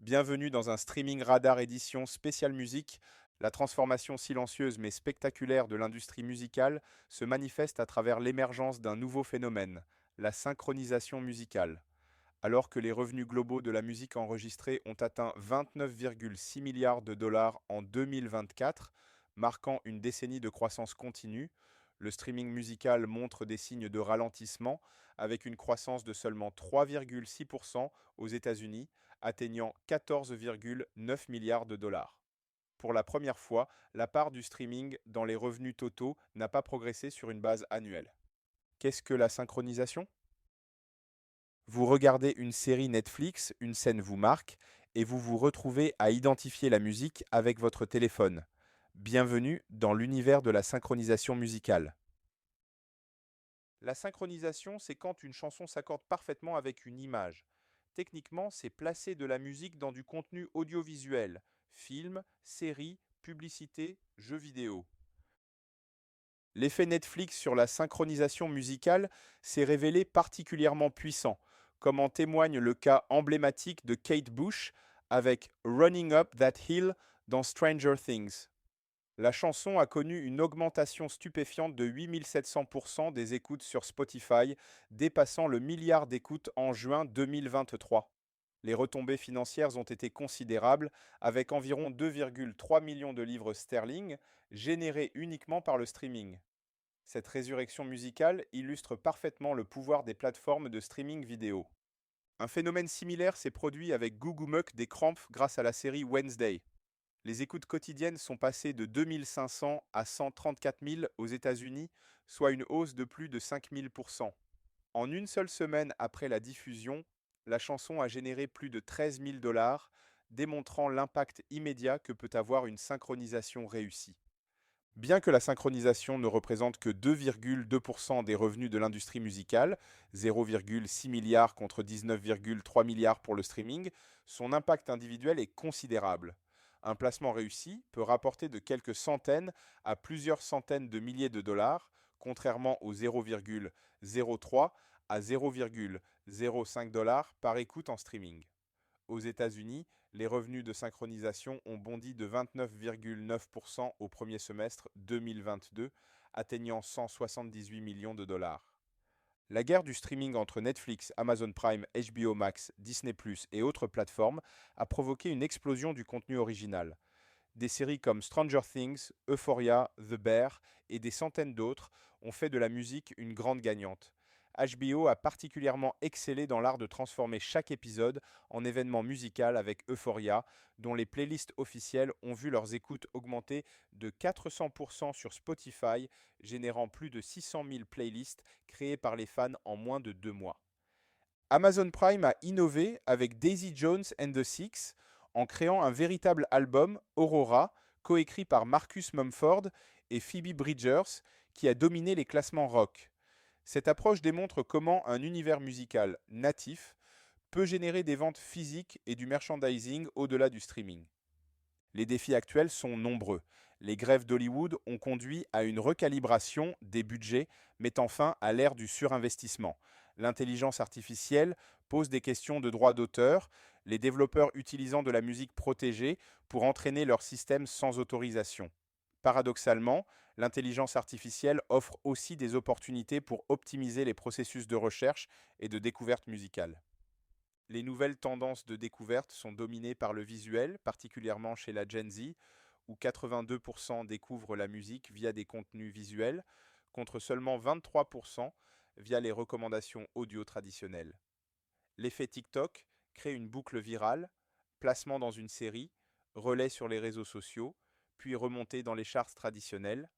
Bienvenue dans un streaming radar édition spéciale musique. La transformation silencieuse mais spectaculaire de l'industrie musicale se manifeste à travers l'émergence d'un nouveau phénomène, la synchronisation musicale. Alors que les revenus globaux de la musique enregistrée ont atteint 29,6 milliards de dollars en 2024, marquant une décennie de croissance continue, le streaming musical montre des signes de ralentissement avec une croissance de seulement 3,6% aux États-Unis, atteignant 14,9 milliards de dollars. Pour la première fois, la part du streaming dans les revenus totaux n'a pas progressé sur une base annuelle. Qu'est-ce que la synchronisation? Vous regardez une série Netflix, une scène vous marque, et vous vous retrouvez à identifier la musique avec votre téléphone. Bienvenue dans l'univers de la synchronisation musicale. La synchronisation, c'est quand une chanson s'accorde parfaitement avec une image. Techniquement, c'est placer de la musique dans du contenu audiovisuel, film, série, publicité, jeux vidéo. L'effet Netflix sur la synchronisation musicale s'est révélé particulièrement puissant, comme en témoigne le cas emblématique de Kate Bush avec Running Up That Hill dans Stranger Things. La chanson a connu une augmentation stupéfiante de 8700% des écoutes sur Spotify, dépassant le milliard d'écoutes en juin 2023. Les retombées financières ont été considérables, avec environ 2,3 millions de livres sterling générés uniquement par le streaming. Cette résurrection musicale illustre parfaitement le pouvoir des plateformes de streaming vidéo. Un phénomène similaire s'est produit avec Gugumuk des Cramps grâce à la série Wednesday. Les écoutes quotidiennes sont passées de 2500 à 134 000 aux États-Unis, soit une hausse de plus de 5000%. En une seule semaine après la diffusion, la chanson a généré plus de 13 000 dollars, démontrant l'impact immédiat que peut avoir une synchronisation réussie. Bien que la synchronisation ne représente que 2,2% des revenus de l'industrie musicale, 0,6 milliards contre 19,3 milliards pour le streaming, son impact individuel est considérable. Un placement réussi peut rapporter de quelques centaines à plusieurs centaines de milliers de dollars, contrairement aux 0,03 à 0,05 dollars par écoute en streaming. Aux États-Unis, les revenus de synchronisation ont bondi de 29,9% au premier semestre 2022, atteignant 178 millions de dollars. La guerre du streaming entre Netflix, Amazon Prime, HBO Max, Disney ⁇ et autres plateformes a provoqué une explosion du contenu original. Des séries comme Stranger Things, Euphoria, The Bear et des centaines d'autres ont fait de la musique une grande gagnante. HBO a particulièrement excellé dans l'art de transformer chaque épisode en événement musical avec Euphoria, dont les playlists officielles ont vu leurs écoutes augmenter de 400% sur Spotify, générant plus de 600 000 playlists créées par les fans en moins de 2 mois. Amazon Prime a innové avec Daisy Jones and the Six en créant un véritable album, Aurora, coécrit par Marcus Mumford et Phoebe Bridgers, qui a dominé les classements rock. Cette approche démontre comment un univers musical natif peut générer des ventes physiques et du merchandising au-delà du streaming. Les défis actuels sont nombreux. Les grèves d'Hollywood ont conduit à une recalibration des budgets, mettant fin à l'ère du surinvestissement. L'intelligence artificielle pose des questions de droit d'auteur, les développeurs utilisant de la musique protégée pour entraîner leur système sans autorisation. Paradoxalement, l'intelligence artificielle offre aussi des opportunités pour optimiser les processus de recherche et de découverte musicale. Les nouvelles tendances de découverte sont dominées par le visuel, particulièrement chez la Gen Z, où 82% découvrent la musique via des contenus visuels, contre seulement 23% via les recommandations audio traditionnelles. L'effet TikTok crée une boucle virale, placement dans une série, relais sur les réseaux sociaux, puis remontée dans les charts traditionnels.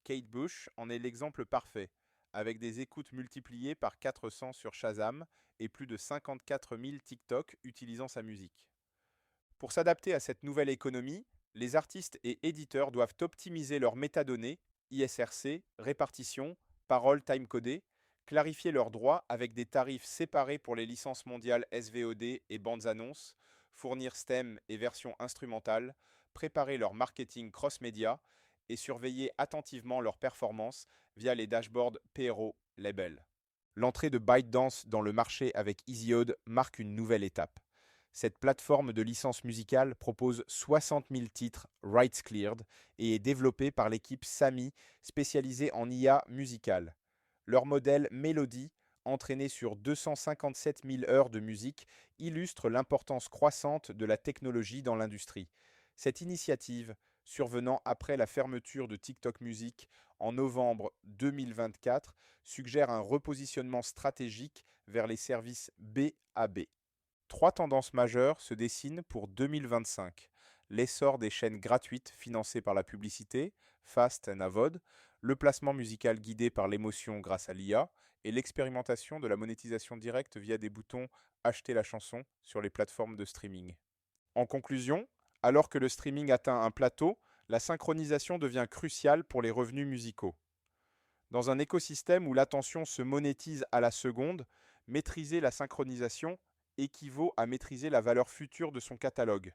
Kate Bush en est l'exemple parfait, avec des écoutes multipliées par 400 sur Shazam et plus de 54 000 TikTok utilisant sa musique. Pour s'adapter à cette nouvelle économie, les artistes et éditeurs doivent optimiser leurs métadonnées, ISRC, répartition, paroles time-codées, clarifier leurs droits avec des tarifs séparés pour les licences mondiales SVOD et bandes annonces, fournir stem et versions instrumentales, préparer leur marketing cross-média et surveiller attentivement leurs performances via les dashboards PRO Label. L'entrée de ByteDance dans le marché avec EasyOD marque une nouvelle étape. Cette plateforme de licence musicale propose 60 000 titres rights cleared et est développée par l'équipe Sami spécialisée en IA musicale. Leur modèle Melody, entraîné sur 257 000 heures de musique, illustre l'importance croissante de la technologie dans l'industrie. Cette initiative, survenant après la fermeture de TikTok Music en novembre 2024, suggère un repositionnement stratégique vers les services B2B. Trois tendances majeures se dessinent pour 2025. L'essor des chaînes gratuites financées par la publicité, Fast and Avod, le placement musical guidé par l'émotion grâce à l'IA et l'expérimentation de la monétisation directe via des boutons Acheter la chanson sur les plateformes de streaming. En conclusion, alors que le streaming atteint un plateau, la synchronisation devient cruciale pour les revenus musicaux. Dans un écosystème où l'attention se monétise à la seconde, maîtriser la synchronisation équivaut à maîtriser la valeur future de son catalogue.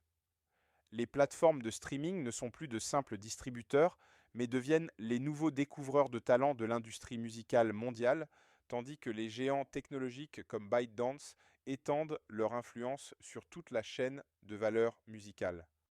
Les plateformes de streaming ne sont plus de simples distributeurs, mais deviennent les nouveaux découvreurs de talents de l'industrie musicale mondiale, tandis que les géants technologiques comme ByteDance étendent leur influence sur toute la chaîne de valeur musicale.